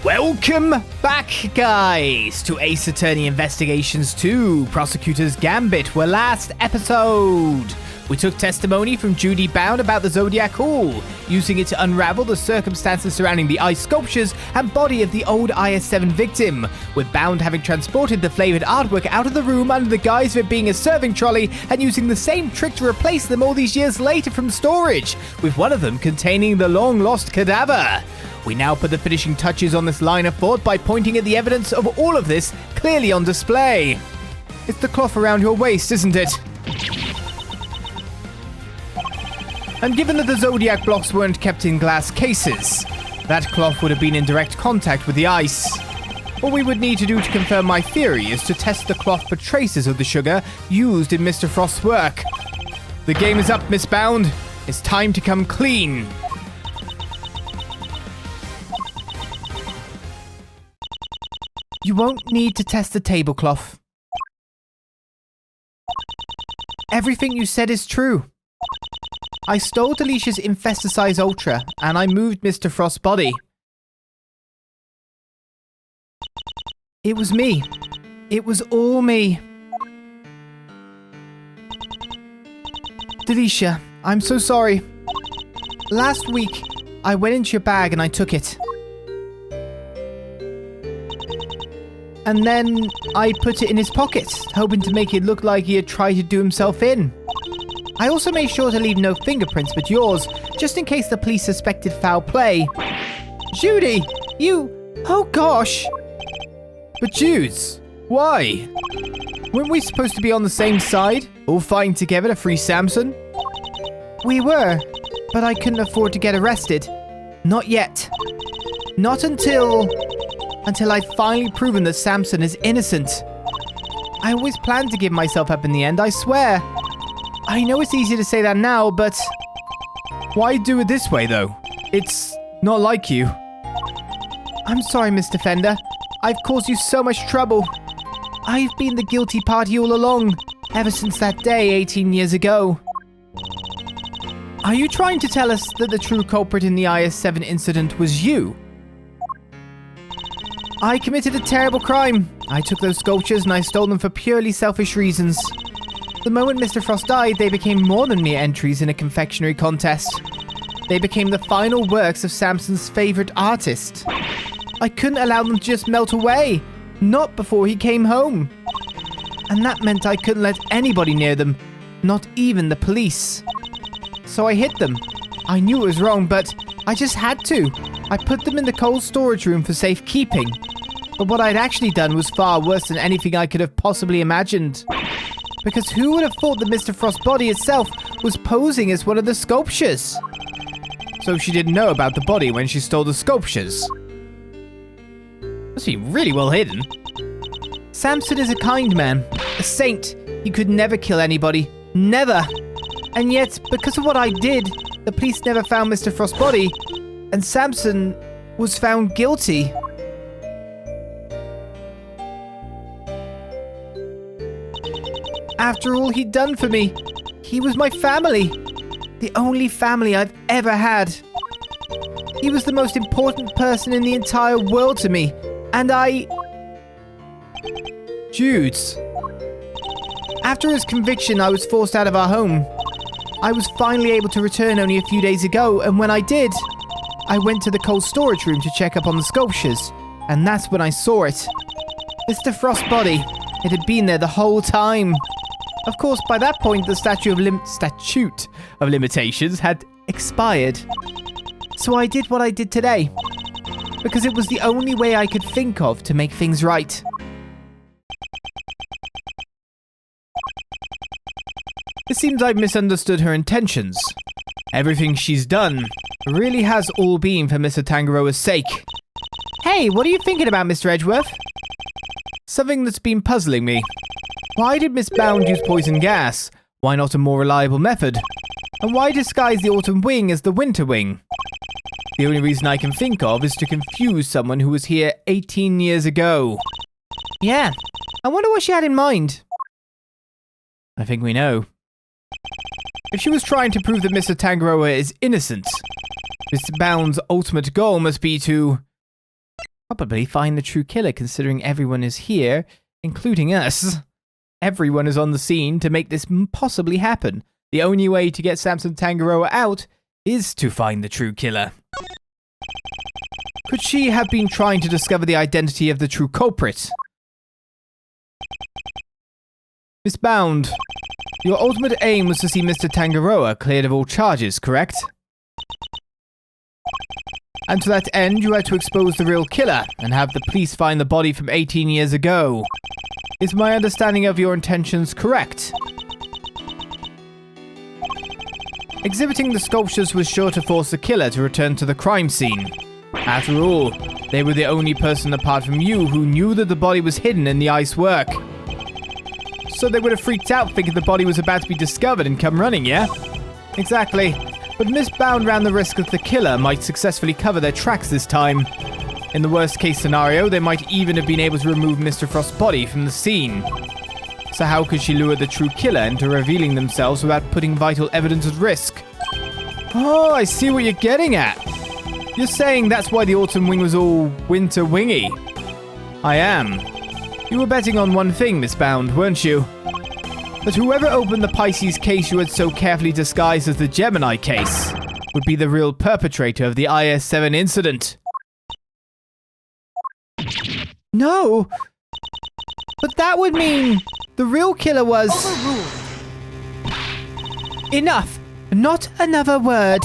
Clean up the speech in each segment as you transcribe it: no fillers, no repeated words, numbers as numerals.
Welcome back, guys, to Ace Attorney Investigations 2, Prosecutors Gambit, where last episode we took testimony from Judy Bound about the Zodiac Hall, using it to unravel the circumstances surrounding the ice sculptures and body of the old IS-7 victim, with Bound having transported the flavored artwork out of the room under the guise of it being a serving trolley and using the same trick to replace them all these years later from storage, with one of them containing the long-lost cadaver. We now put the finishing touches on this line of thought by pointing at the evidence of all of this clearly on display. It's the cloth around your waist, isn't it? And given that the Zodiac blocks weren't kept in glass cases, that cloth would have been in direct contact with the ice. What we would need to do to confirm my theory is to test the cloth for traces of the sugar used in Mr. Frost's work. The game is up, Miss Bound. It's time to come clean. You won't need to test the tablecloth. Everything you said is true. I stole Delicia's Infesticize Ultra, and I moved Mr. Frost's body. It was me. It was all me. Delicia, I'm so sorry. Last week, I went into your bag and I took it. And then I put it in his pocket, hoping to make it look like he had tried to do himself in. I also made sure to leave no fingerprints but yours, just in case the police suspected foul play. Judy, you... Oh gosh. But Judes, why? Weren't we supposed to be on the same side, all fighting together to free Samson? We were, but I couldn't afford to get arrested. Not yet. Not until I'd finally proven that Samson is innocent. I always planned to give myself up in the end, I swear. I know it's easy to say that now, but... Why do it this way, though? It's not like you. I'm sorry, Miss Defender. I've caused you so much trouble. I've been the guilty party all along, ever since that day 18 years ago. Are you trying to tell us that the true culprit in the IS-7 incident was you? I committed a terrible crime. I took those sculptures and I stole them for purely selfish reasons. The moment Mr. Frost died, they became more than mere entries in a confectionery contest. They became the final works of Samson's favorite artist. I couldn't allow them to just melt away. Not before he came home. And that meant I couldn't let anybody near them. Not even the police. So I hid them. I knew it was wrong, but I just had to. I put them in the cold storage room for safekeeping. But what I'd actually done was far worse than anything I could have possibly imagined. Because who would have thought that Mr. Frost's body itself was posing as one of the sculptures? So she didn't know about the body when she stole the sculptures. Must be really well hidden. Samson is a kind man, a saint. He could never kill anybody. Never. And yet, because of what I did, the police never found Mr. Frost's body, and Samson was found guilty. After all he'd done for me, he was my family. The only family I've ever had. He was the most important person in the entire world to me, and Judes. After his conviction, I was forced out of our home. I was finally able to return only a few days ago, and when I did, I went to the cold storage room to check up on the sculptures, and that's when I saw it. Mr. Frost's body. It had been there the whole time. Of course, by that point, the statute of limitations had expired. So I did what I did today, because it was the only way I could think of to make things right. It seems I've misunderstood her intentions. Everything she's done really has all been for Mr. Tangaroa's sake. Hey, what are you thinking about, Mr. Edgeworth? Something that's been puzzling me. Why did Miss Bound use poison gas? Why not a more reliable method? And why disguise the autumn wing as the winter wing? The only reason I can think of is to confuse someone who was here 18 years ago. Yeah, I wonder what she had in mind. I think we know. If she was trying to prove that Mr. Tangaroa is innocent, Mr. Bound's ultimate goal must be to Probably find the true killer considering everyone is here, including us. Everyone is on the scene to make this possibly happen. The only way to get Samson Tangaroa out is to find the true killer. Could she have been trying to discover the identity of the true culprit? Miss Bound, your ultimate aim was to see Mr. Tangaroa cleared of all charges, correct? And to that end, you had to expose the real killer and have the police find the body from 18 years ago. Is my understanding of your intentions correct? Exhibiting the sculptures was sure to force the killer to return to the crime scene. After all, they were the only person apart from you who knew that the body was hidden in the ice work. So they would have freaked out thinking the body was about to be discovered and come running, yeah? Exactly. But Miss Bound ran the risk that the killer might successfully cover their tracks this time. In the worst case scenario, they might even have been able to remove Mr. Frost's body from the scene. So how could she lure the true killer into revealing themselves without putting vital evidence at risk? Oh, I see what you're getting at. You're saying that's why the Autumn Wing was all winter wingy. I am. You were betting on one thing, Miss Bound, weren't you? That whoever opened the Pisces case you had so carefully disguised as the Gemini case would be the real perpetrator of the IS-7 incident. No! But that would mean the real killer was... Overruled. Enough! Not another word.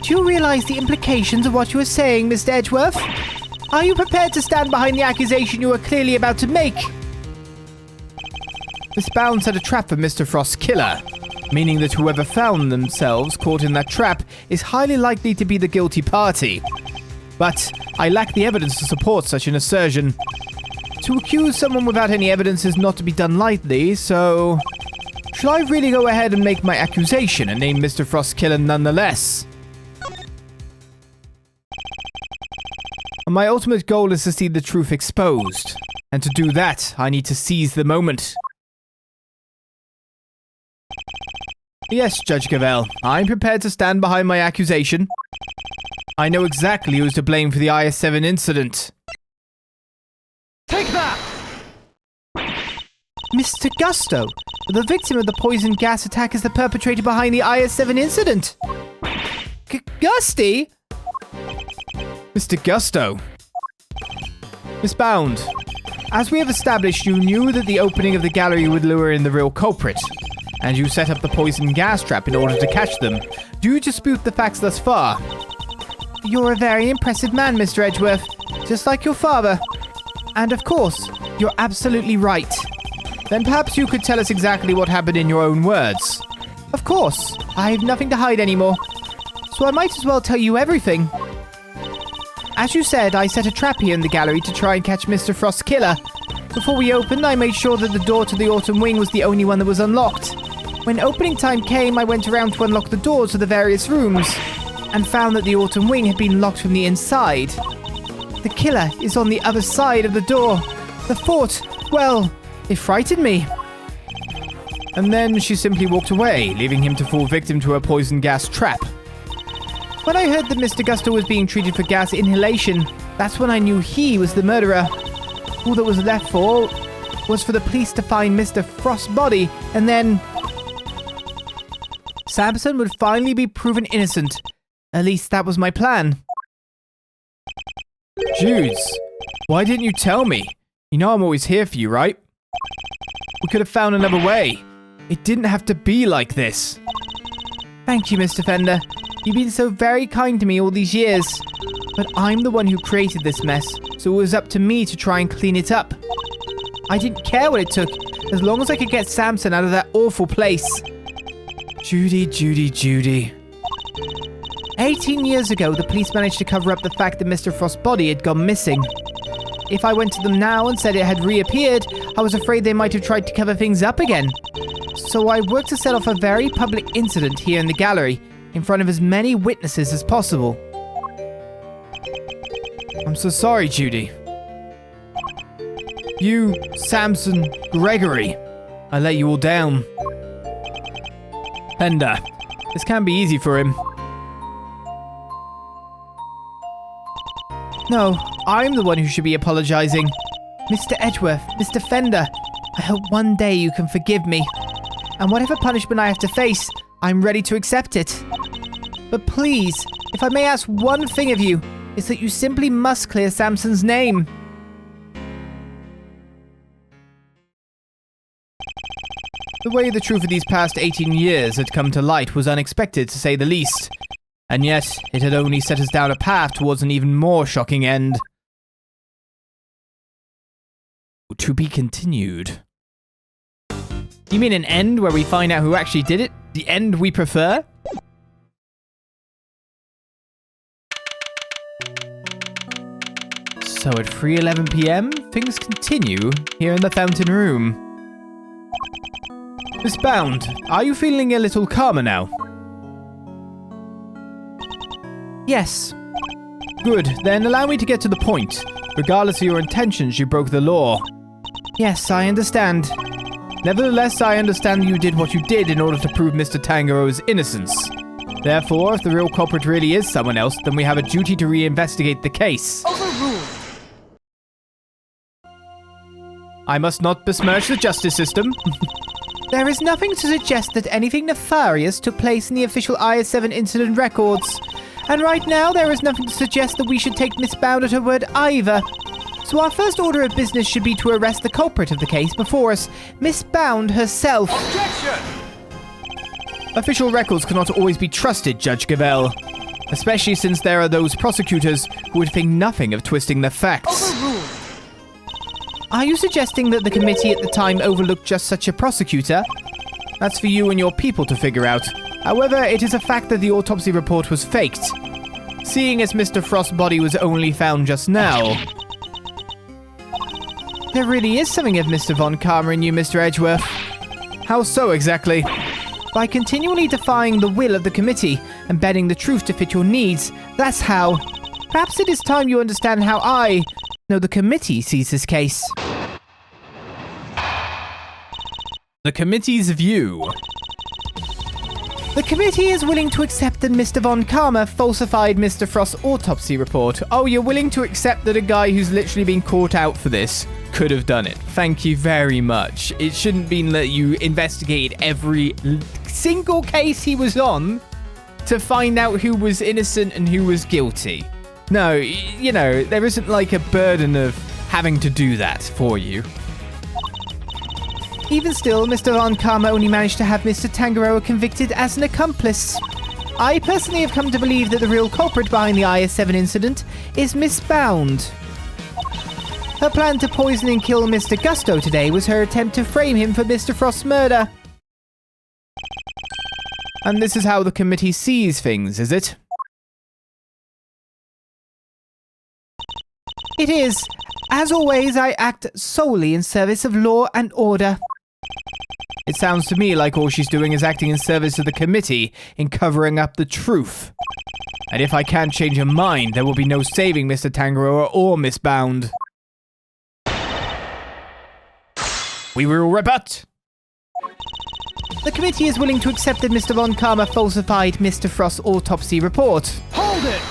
Do you realize the implications of what you are saying, Mr. Edgeworth? Are you prepared to stand behind the accusation you are clearly about to make? Miss Bound set a trap for Mr. Frost's killer, meaning that whoever found themselves caught in that trap is highly likely to be the guilty party. But I lack the evidence to support such an assertion. To accuse someone without any evidence is not to be done lightly, so... Shall I really go ahead and make my accusation and name Mr. Frost's killer nonetheless? My ultimate goal is to see the truth exposed. And to do that, I need to seize the moment. Yes, Judge Cavell, I'm prepared to stand behind my accusation. I know exactly who's to blame for the IS-7 incident. Take that! Mr. Gusto, the victim of the poison gas attack is the perpetrator behind the IS-7 incident. Gusty? Mr. Gusto. Miss Bound, as we have established, you knew that the opening of the gallery would lure in the real culprit, and you set up the poison gas trap in order to catch them. Do you dispute the facts thus far? You're a very impressive man, Mr. Edgeworth, just like your father. And of course, you're absolutely right. Then perhaps you could tell us exactly what happened in your own words. Of course, I have nothing to hide anymore, so I might as well tell you everything. As you said, I set a trap here in the gallery to try and catch Mr. Frost's killer. Before we opened, I made sure that the door to the Autumn Wing was the only one that was unlocked. When opening time came, I went around to unlock the doors to the various rooms, and found that the Autumn Wing had been locked from the inside. The killer is on the other side of the door. The fort, well, it frightened me. And then she simply walked away, leaving him to fall victim to her poison gas trap. When I heard that Mr. Gusto was being treated for gas inhalation, that's when I knew he was the murderer. All that was left for was for the police to find Mr. Frost's body, and then... Samson would finally be proven innocent. At least that was my plan. Judes, why didn't you tell me? You know I'm always here for you, right? We could have found another way. It didn't have to be like this. Thank you, Mr. Fender. You've been so very kind to me all these years. But I'm the one who created this mess, so it was up to me to try and clean it up. I didn't care what it took, as long as I could get Samson out of that awful place. Judy, Judy, Judy. 18 years ago, the police managed to cover up the fact that Mr. Frost's body had gone missing. If I went to them now and said it had reappeared, I was afraid they might have tried to cover things up again. So I worked to set off a very public incident here in the gallery, in front of as many witnesses as possible. I'm so sorry, Judy. You, Samson, Gregory, I let you all down. Fender, this can't be easy for him. No, I'm the one who should be apologizing. Mr. Edgeworth, Mr. Fender, I hope one day you can forgive me. And whatever punishment I have to face, I'm ready to accept it. But please, if I may ask one thing of you, is that you simply must clear Samson's name. The way the truth of these past 18 years had come to light was unexpected, to say the least. And yet, it had only set us down a path towards an even more shocking end. To be continued. You mean an end where we find out who actually did it? The end we prefer? So at 3:11 p.m., things continue here in the Fountain Room. Miss Bound, are you feeling a little calmer now? Yes. Good, then allow me to get to the point. Regardless of your intentions, you broke the law. Yes, I understand. Nevertheless, I understand that you did what you did in order to prove Mr. Tangaro's innocence. Therefore, if the real culprit really is someone else, then we have a duty to reinvestigate the case. Overruled. I must not besmirch the justice system. There is nothing to suggest that anything nefarious took place in the official IS-7 incident records. And right now, there is nothing to suggest that we should take Miss Bound at her word either. So our first order of business should be to arrest the culprit of the case before us, Miss Bound herself. Objection! Official records cannot always be trusted, Judge Gavell. Especially since there are those prosecutors who would think nothing of twisting the facts. Overruled. Are you suggesting that the committee at the time overlooked just such a prosecutor? That's for you and your people to figure out. However, it is a fact that the autopsy report was faked. Seeing as Mr. Frost's body was only found just now. There really is something of Mr. Von Karma in you, Mr. Edgeworth. How so exactly? By continually defying the will of the committee and bending the truth to fit your needs, that's how. Perhaps it is time you understand how the committee sees this case. The committee's view. The committee is willing to accept that Mr. Von Karma falsified Mr. Frost's autopsy report. Oh, you're willing to accept that a guy who's literally been caught out for this could have done it. Thank you very much. It shouldn't be that you investigated every single case he was on to find out who was innocent and who was guilty. No, you know, there isn't like a burden of having to do that for you. Even still, Mr. Von Karma only managed to have Mr. Tangaroa convicted as an accomplice. I personally have come to believe that the real culprit behind the IS-7 incident is Miss Bound. Her plan to poison and kill Mr. Gusto today was her attempt to frame him for Mr. Frost's murder. And this is how the committee sees things, is it? It is. As always, I act solely in service of law and order. It sounds to me like all she's doing is acting in service of the committee in covering up the truth. And if I can't change her mind, there will be no saving Mr. Tangaroa or Miss Bound. We will rebut. The committee is willing to accept that Mr. Von Karma falsified Mr. Frost's autopsy report. Hold it!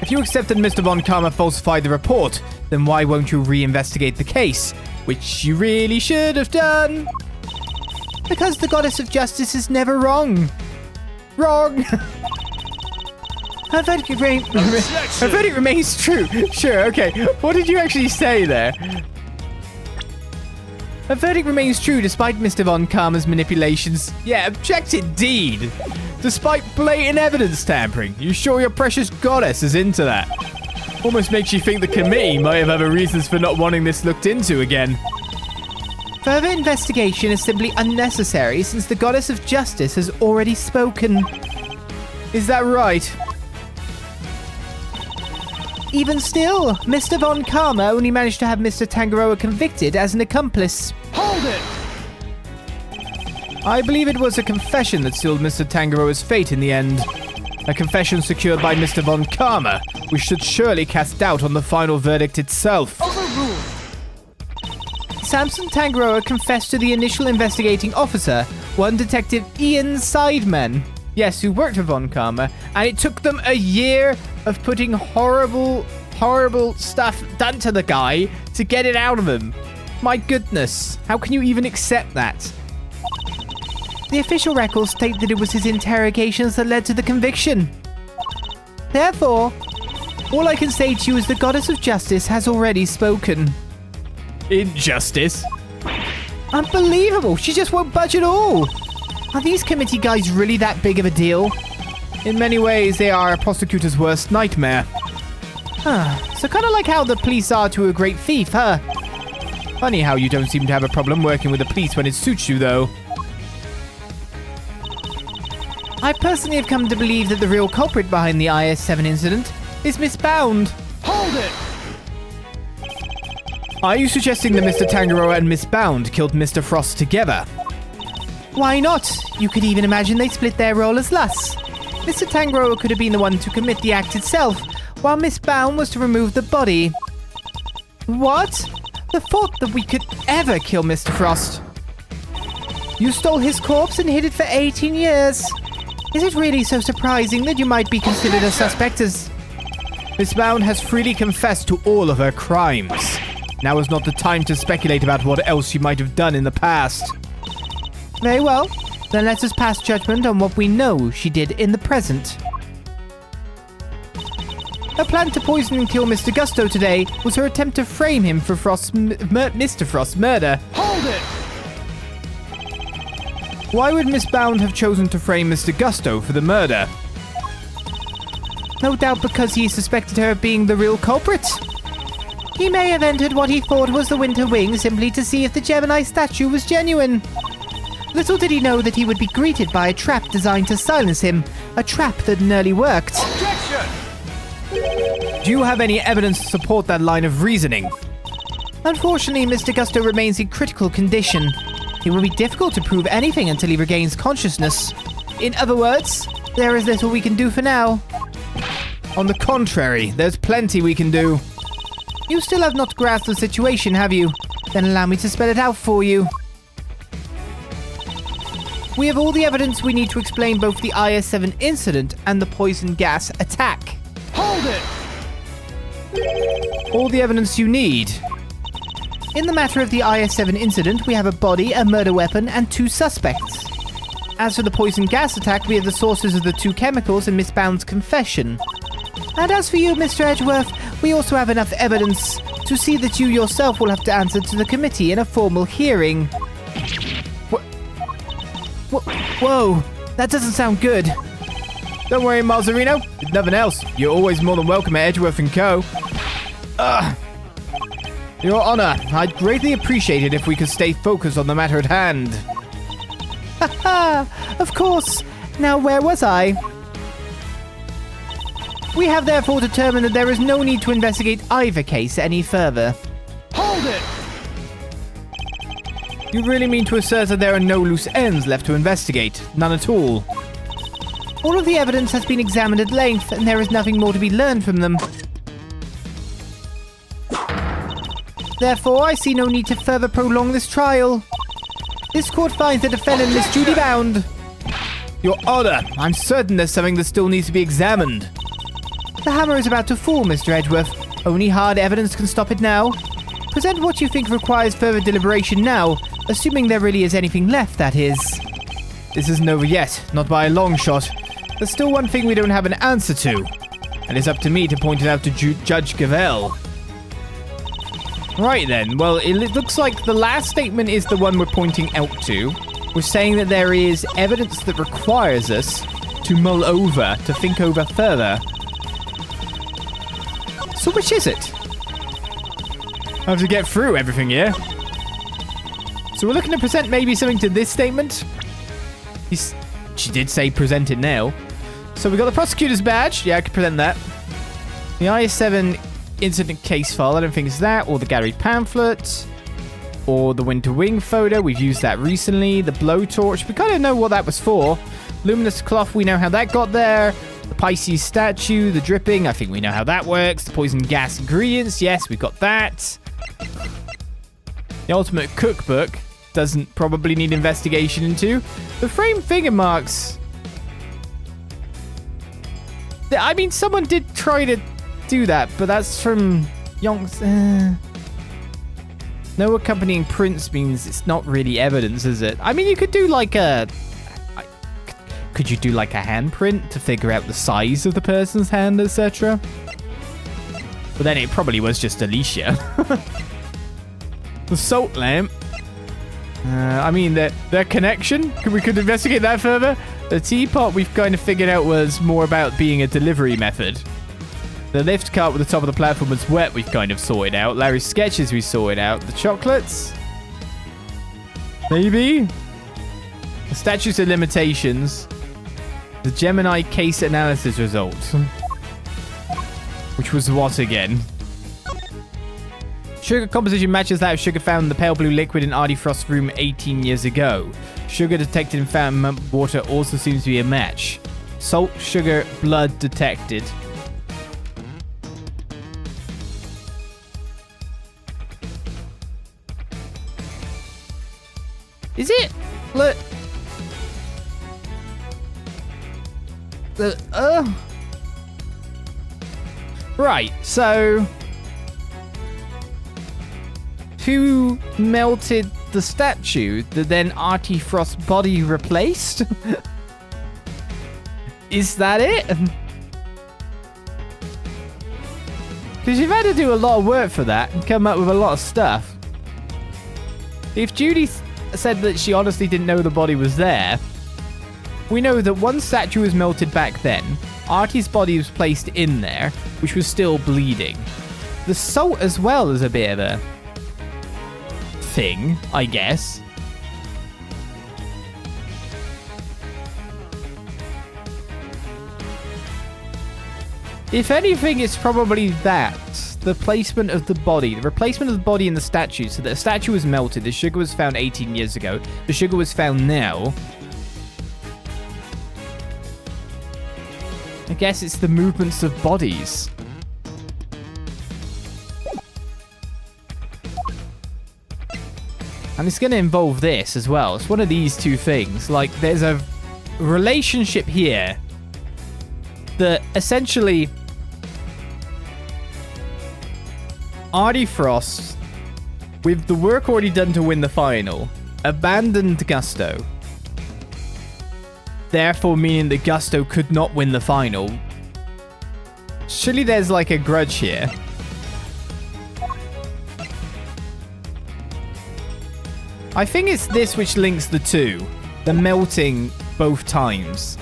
If you accept that Mr. Von Karma falsified the report, then why won't you reinvestigate the case? Which you really should have done. Because the goddess of justice is never wrong. Wrong! Her verdict remains true. Sure, okay. What did you actually say there? Her verdict remains true despite Mr. Von Karma's manipulations. Yeah, object indeed. Despite blatant evidence tampering. You sure your precious goddess is into that? Almost makes you think the committee might have other reasons for not wanting this looked into again. Further investigation is simply unnecessary since the goddess of justice has already spoken. Is that right? Even still, Mr. Von Karma only managed to have Mr. Tangaroa convicted as an accomplice. Hold it! I believe it was a confession that sealed Mr. Tangaroa's fate in the end. A confession secured by Mr. Von Karma, which should surely cast doubt on the final verdict itself. Overruled! Samson Tangaroa confessed to the initial investigating officer, one Detective Ian Sideman. Yes, who worked for Von Karma, and it took them a year of putting horrible horrible stuff done to the guy to get it out of him. My goodness. How can you even accept that? The official records state that it was his interrogations that led to the conviction. Therefore, all I can say to you is the goddess of justice has already spoken. Injustice? Unbelievable! She just won't budge at all! Are these committee guys really that big of a deal? In many ways, they are a prosecutor's worst nightmare. So kind of like how the police are to a great thief, huh? Funny how you don't seem to have a problem working with the police when it suits you, though. I personally have come to believe that the real culprit behind the IS-7 incident is Miss Bound. Hold it! Are you suggesting that Mr. Tangaroa and Miss Bound killed Mr. Frost together? Why not? You could even imagine they split their role as thus. Mr. Tangaroa could have been the one to commit the act itself, while Miss Bound was to remove the body. What? The thought that we could ever kill Mr. Frost. You stole his corpse and hid it for 18 years. Is it really so surprising that you might be considered a suspect as... Miss Bound has freely confessed to all of her crimes. Now is not the time to speculate about what else she might have done in the past. Very well. Then let us pass judgment on what we know she did in the present. Her plan to poison and kill Mr. Gusto today was her attempt to frame him for Mr. Frost's murder. Hold it! Why would Miss Bound have chosen to frame Mr. Gusto for the murder? No doubt because he suspected her of being the real culprit. He may have entered what he thought was the Winter Wing simply to see if the Gemini statue was genuine. Little did he know that he would be greeted by a trap designed to silence him, a trap that nearly worked. Objection! Do you have any evidence to support that line of reasoning? Unfortunately, Mr. Gusto remains in critical condition. It will be difficult to prove anything until he regains consciousness. In other words, there is little we can do for now. On the contrary, there's plenty we can do. You still have not grasped the situation, have you? Then allow me to spell it out for you. We have all the evidence we need to explain both the IS-7 incident and the poison gas attack. Hold it! All the evidence you need. In the matter of the IS-7 incident, we have a body, a murder weapon, and 2 suspects. As for the poison gas attack, we have the sources of the 2 chemicals and Miss Bound's confession. And as for you, Mr. Edgeworth, we also have enough evidence to see that you yourself will have to answer to the committee in a formal hearing. Whoa, that doesn't sound good. Don't worry, Malzarino. If nothing else, you're always more than welcome at Edgeworth & Co. Your Honor, I'd greatly appreciate it if we could stay focused on the matter at hand. Haha, of course. Now, where was I? We have therefore determined that there is no need to investigate either case any further. Hold it! You really mean to assert that there are no loose ends left to investigate? None at all? All of the evidence has been examined at length, and there is nothing more to be learned from them. Therefore, I see no need to further prolong this trial. This court finds the defendant Miss Judy Bound. Your Honor, I'm certain there's something that still needs to be examined. The hammer is about to fall, Mr. Edgeworth. Only hard evidence can stop it now. Present what you think requires further deliberation now, assuming there really is anything left, that is. This isn't over yet, not by a long shot. There's still one thing we don't have an answer to, and it's up to me to point it out to Judge Gavel. Right then, well, it looks like the last statement is the one we're pointing out to. We're saying that there is evidence that requires us to mull over, to think over further. So which is it? I have to get through everything here. So we're looking to present maybe something to this statement. She did say present it now. So we got the prosecutor's badge. Yeah, I could present that. The IS-7 incident case file. I don't think it's that. Or the Gary pamphlet. Or the Winter Wing photo. We've used that recently. The blowtorch. We kind of know what that was for. Luminous cloth. We know how that got there. The Pisces statue. The dripping. I think we know how that works. The poison gas ingredients. Yes, we've got that. The ultimate cookbook. Doesn't probably need investigation into. The frame finger marks. I mean, someone did try to do that, but that's from Yonk's... No accompanying prints means it's not really evidence, is it? I mean, you could do like a... Could you do like a handprint to figure out the size of the person's hand, etc.? But then it probably was just Alicia. The salt lamp. I mean, their connection? We could investigate that further. The teapot we've kind of figured out was more about being a delivery method. The lift cart with the top of the platform was wet, we've kind of sorted out. Larry's sketches we sorted out. The chocolates? Maybe? The statutes of limitations. The Gemini case analysis results. Which was what again? Sugar composition matches that of sugar found in the pale blue liquid in Artie Frost's room 18 years ago. Sugar detected in fountain water also seems to be a match. Salt, sugar, blood detected. Is it? Look. Right, so... Who melted the statue that then Artie Frost's body replaced? Is that it? Because you've had to do a lot of work for that and come up with a lot of stuff. If Judy said that she honestly didn't know the body was there, we know that one statue was melted back then. Artie's body was placed in there, which was still bleeding. The salt as well is a bit of a thing, I guess. If anything, it's probably that. The placement of the body. The replacement of the body in the statue. So the statue was melted. The sugar was found 18 years ago. The sugar was found now. I guess it's the movements of bodies. And it's going to involve this as well. It's one of these two things. Like, there's a relationship here that essentially... Artie Frost, with the work already done to win the final, abandoned Gusto. Therefore meaning that Gusto could not win the final. Surely there's like a grudge here. I think it's this which links the two. The melting both times.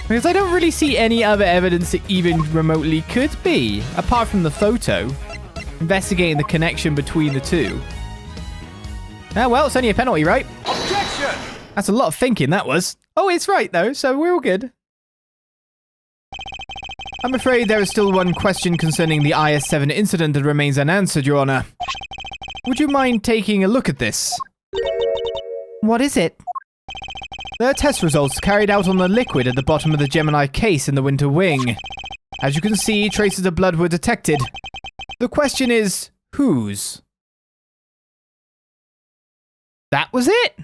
Because I don't really see any other evidence it even remotely could be, apart from the photo. Investigating the connection between the two. Ah, well, it's only a penalty, right? Objection! That's a lot of thinking, that was. Oh, it's right, though, so we're all good. I'm afraid there is still one question concerning the IS-7 incident that remains unanswered, Your Honor. Would you mind taking a look at this? What is it? There are test results carried out on the liquid at the bottom of the Gemini case in the winter wing. As you can see, traces of blood were detected. The question is, whose? That was it?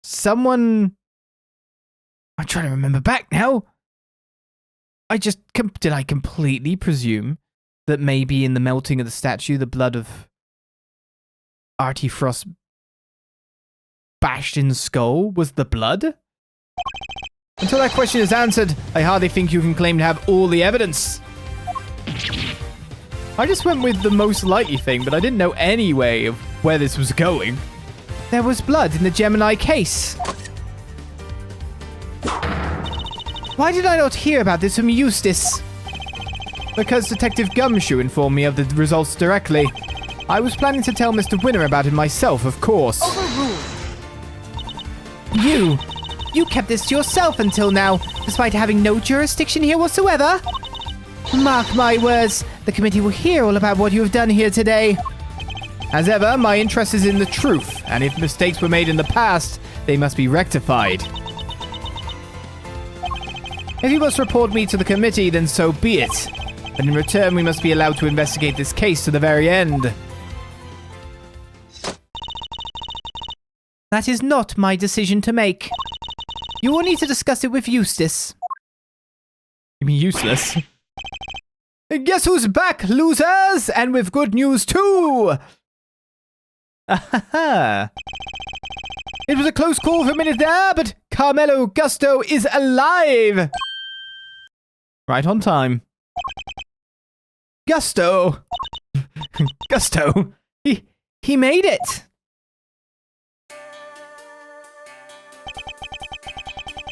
Someone... I'm trying to remember back now. Did I completely presume that maybe in the melting of the statue, the blood of Artie Frost bashed in skull was the blood? Until that question is answered, I hardly think you can claim to have all the evidence. I just went with the most likely thing, but I didn't know any way of where this was going. There was blood in the Gemini case. Why did I not hear about this from Eustace? Because Detective Gumshoe informed me of the results directly. I was planning to tell Mr. Winner about it myself, of course. Overruled. You kept this to yourself until now, despite having no jurisdiction here whatsoever. Mark my words, the committee will hear all about what you have done here today. As ever, my interest is in the truth, and if mistakes were made in the past, they must be rectified. If you must report me to the committee, then so be it. But in return, we must be allowed to investigate this case to the very end. That is not my decision to make. You will need to discuss it with Eustace. You mean useless? Guess who's back, losers? And with good news too! Ahaha. It was a close call for a minute there, but Carmelo Gusto is alive! Right on time. Gusto! Gusto! He made it!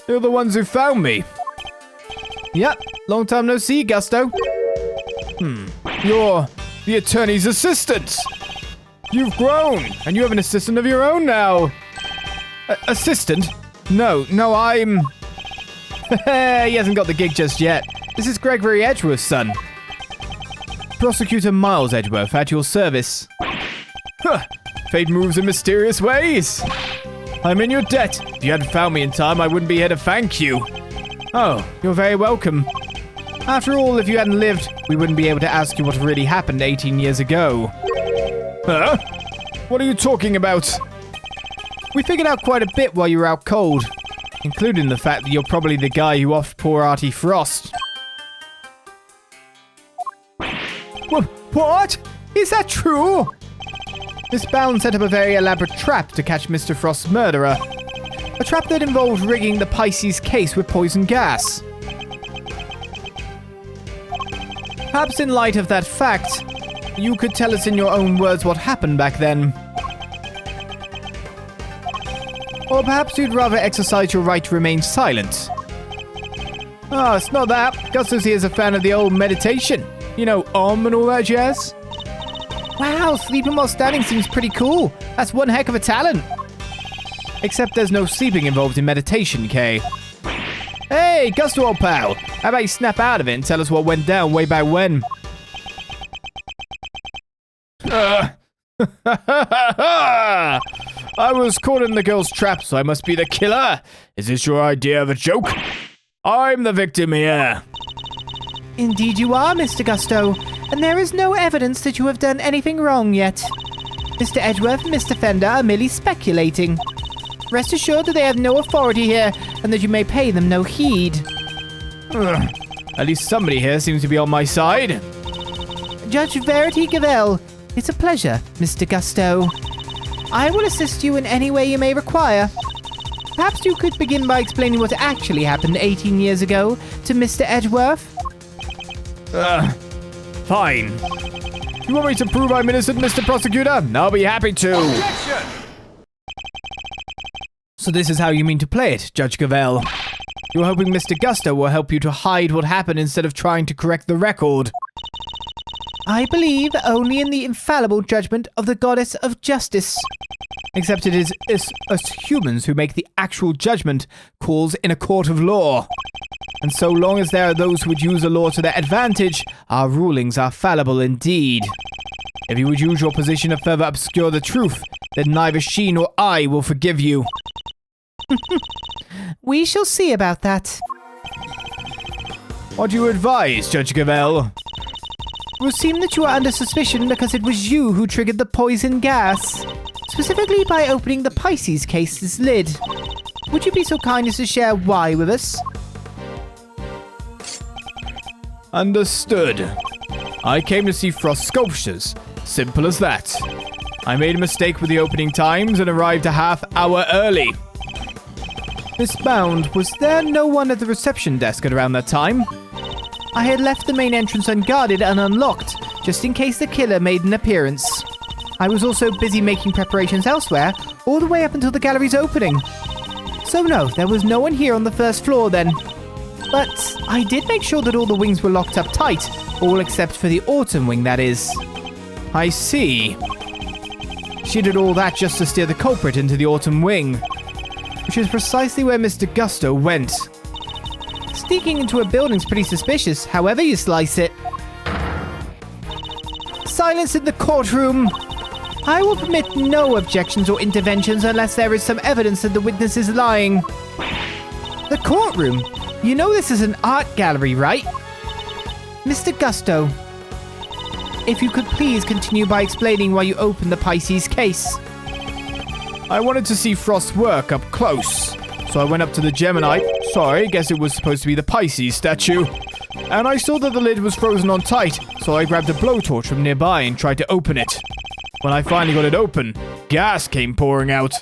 You're the ones who found me. Yep, long time no see, Gusto. You're the attorney's assistant. You've grown, and you have an assistant of your own now. Assistant? No, I'm... He hasn't got the gig just yet. This is Gregory Edgeworth's son. Prosecutor Miles Edgeworth at your service. Huh, fate moves in mysterious ways. I'm in your debt. If you hadn't found me in time, I wouldn't be here to thank you. Oh, you're very welcome. After all, if you hadn't lived, we wouldn't be able to ask you what really happened 18 years ago. Huh? What are you talking about? We figured out quite a bit while you were out cold, including the fact that you're probably the guy who offed poor Artie Frost. What? Is that true? Miss Bound set up a very elaborate trap to catch Mr. Frost's murderer. A trap that involved rigging the Pisces case with poison gas. Perhaps in light of that fact, you could tell us in your own words what happened back then. Or perhaps you'd rather exercise your right to remain silent. Oh, it's not that. Gusto's here is a fan of the old meditation. You know, and all that jazz. Wow, sleeping while standing seems pretty cool. That's one heck of a talent. Except there's no sleeping involved in meditation, Kay. Hey, Gusto, old pal. How about you snap out of it and tell us what went down way back when? I was caught in the girl's trap, so I must be the killer. Is this your idea of a joke? I'm the victim here. Indeed you are, Mr. Gusto, and there is no evidence that you have done anything wrong yet. Mr. Edgeworth and Mr. Fender are merely speculating. Rest assured that they have no authority here, and that you may pay them no heed. At least somebody here seems to be on my side. Judge Verity Gavel, it's a pleasure, Mr. Gusto. I will assist you in any way you may require. Perhaps you could begin by explaining what actually happened 18 years ago to Mr. Edgeworth? Fine. You want me to prove I'm innocent, Mr. Prosecutor? I'll be happy to. Objection! So this is how you mean to play it, Judge Gavel. You're hoping Mr. Gusto will help you to hide what happened instead of trying to correct the record. I believe only in the infallible judgment of the goddess of justice. Except it is us humans who make the actual judgment calls in a court of law. And so long as there are those who would use the law to their advantage, our rulings are fallible indeed. If you would use your position to further obscure the truth, then neither she nor I will forgive you. We shall see about that. What do you advise, Judge Gavel? It would seem that you are under suspicion because it was you who triggered the poison gas. Specifically by opening the Pisces case's lid. Would you be so kind as to share why with us? Understood. I came to see Frost sculptures. Simple as that. I made a mistake with the opening times and arrived a half hour early. Miss Bound, was there no one at the reception desk at around that time? I had left the main entrance unguarded and unlocked, just in case the killer made an appearance. I was also busy making preparations elsewhere, all the way up until the gallery's opening. So no, there was no one here on the first floor then. But I did make sure that all the wings were locked up tight, all except for the autumn wing, that is. I see. She did all that just to steer the culprit into the autumn wing, which is precisely where Mr. Gusto went. Sneaking into a building's pretty suspicious, however you slice it. Silence in the courtroom! I will permit no objections or interventions unless there is some evidence that the witness is lying. The courtroom? You know this is an art gallery, right? Mr. Gusto, if you could please continue by explaining why you opened the Pisces case. I wanted to see Frost's work up close, so I went up to the Gemini. Sorry, guess it was supposed to be the Pisces statue. And I saw that the lid was frozen on tight, so I grabbed a blowtorch from nearby and tried to open it. When I finally got it open, gas came pouring out.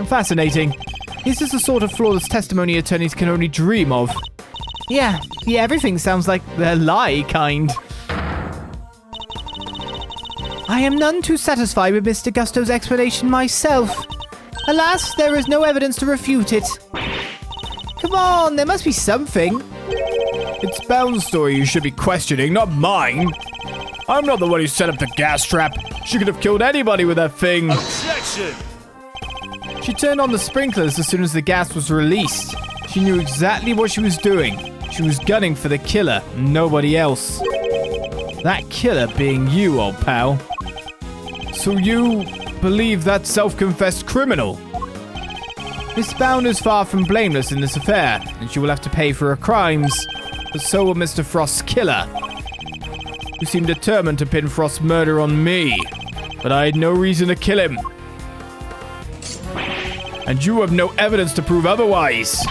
Fascinating. This is the sort of flawless testimony attorneys can only dream of. Yeah, everything sounds like the lie kind. I am none too satisfied with Mr. Gusto's explanation myself. Alas, there is no evidence to refute it. Come on, there must be something. It's Bound's story you should be questioning, not mine. I'm not the one who set up the gas trap. She could have killed anybody with that thing. Objection! She turned on the sprinklers as soon as the gas was released. She knew exactly what she was doing. She was gunning for the killer, nobody else. That killer being you, old pal. So you believe that self-confessed criminal? Miss Bound is far from blameless in this affair, and she will have to pay for her crimes. But so will Mr. Frost's killer, who seemed determined to pin Frost's murder on me. But I had no reason to kill him. And you have no evidence to prove otherwise.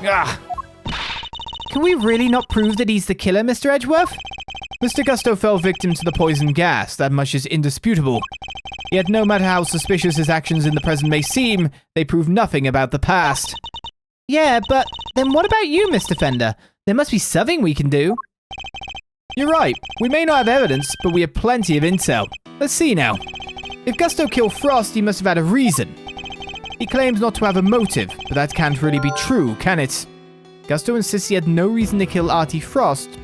Ah. Can we really not prove that he's the killer, Mr. Edgeworth? Mr. Gusto fell victim to the poison gas, that much is indisputable. Yet no matter how suspicious his actions in the present may seem, they prove nothing about the past. Yeah, but then what about you, Mr. Fender? There must be something we can do. You're right. We may not have evidence, but we have plenty of intel. Let's see now. If Gusto killed Frost, he must have had a reason. He claims not to have a motive, but that can't really be true, can it? Gusto insists he had no reason to kill Artie Frost,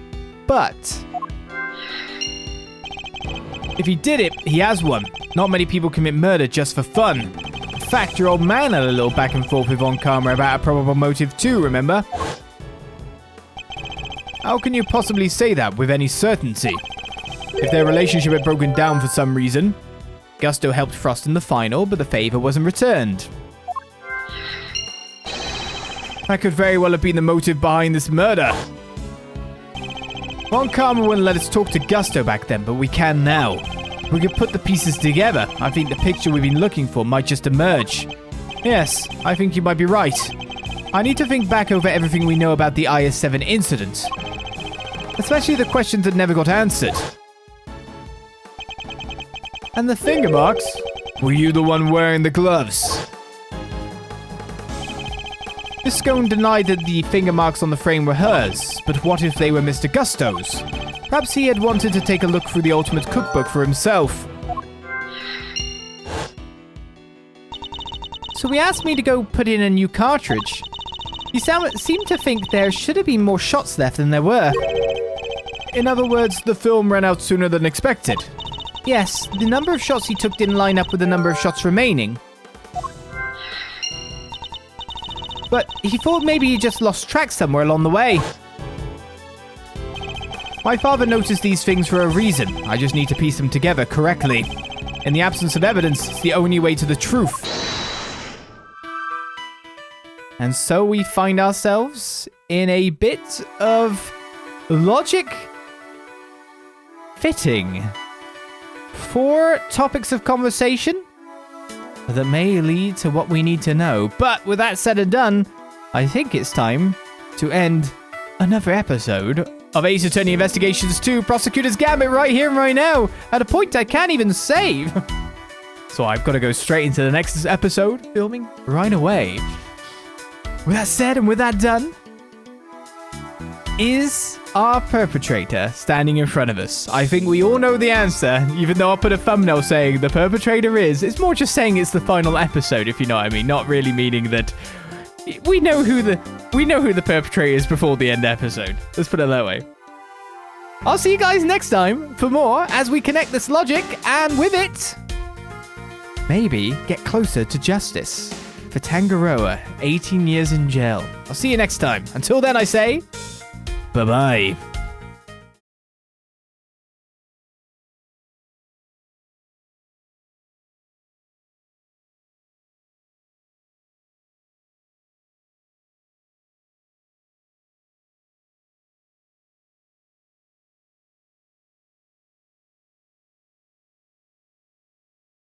but if he did it, he has one. Not many people commit murder just for fun. In fact, your old man had a little back and forth with Von Karma about a probable motive too, remember? How can you possibly say that with any certainty? If their relationship had broken down for some reason, Gusto helped Frost in the final, but the favor wasn't returned. That could very well have been the motive behind this murder. Von Karma wouldn't let us talk to Gusto back then, but we can now. We could put the pieces together. I think the picture we've been looking for might just emerge. Yes, I think you might be right. I need to think back over everything we know about the IS-7 incident. Especially the questions that never got answered. And the finger marks? Were you the one wearing the gloves? Miss Scone denied that the finger marks on the frame were hers, but what if they were Mr. Gusto's? Perhaps he had wanted to take a look through the ultimate cookbook for himself. So he asked me to go put in a new cartridge. He seemed to think there should have been more shots left than there were. In other words, the film ran out sooner than expected. Yes, the number of shots he took didn't line up with the number of shots remaining. But he thought maybe he just lost track somewhere along the way. My father noticed these things for a reason. I just need to piece them together correctly. In the absence of evidence, it's the only way to the truth. And so we find ourselves in a bit of logic fitting. 4 topics of conversation that may lead to what we need to know. But with that said and done, I think it's time to end another episode of Ace Attorney Investigations 2 Prosecutors Gambit right here and right now at a point I can't even save. So I've got to go straight into the next episode, filming right away. With that said and with that done, is our perpetrator standing in front of us? I think we all know the answer, even though I put a thumbnail saying the perpetrator is. It's more just saying it's the final episode, if you know what I mean. Not really meaning that we know who the perpetrator is before the end episode. Let's put it that way. I'll see you guys next time for more as we connect this logic and with it, maybe get closer to justice for Tangaroa, 18 years in jail. I'll see you next time. Until then, I say, bye-bye.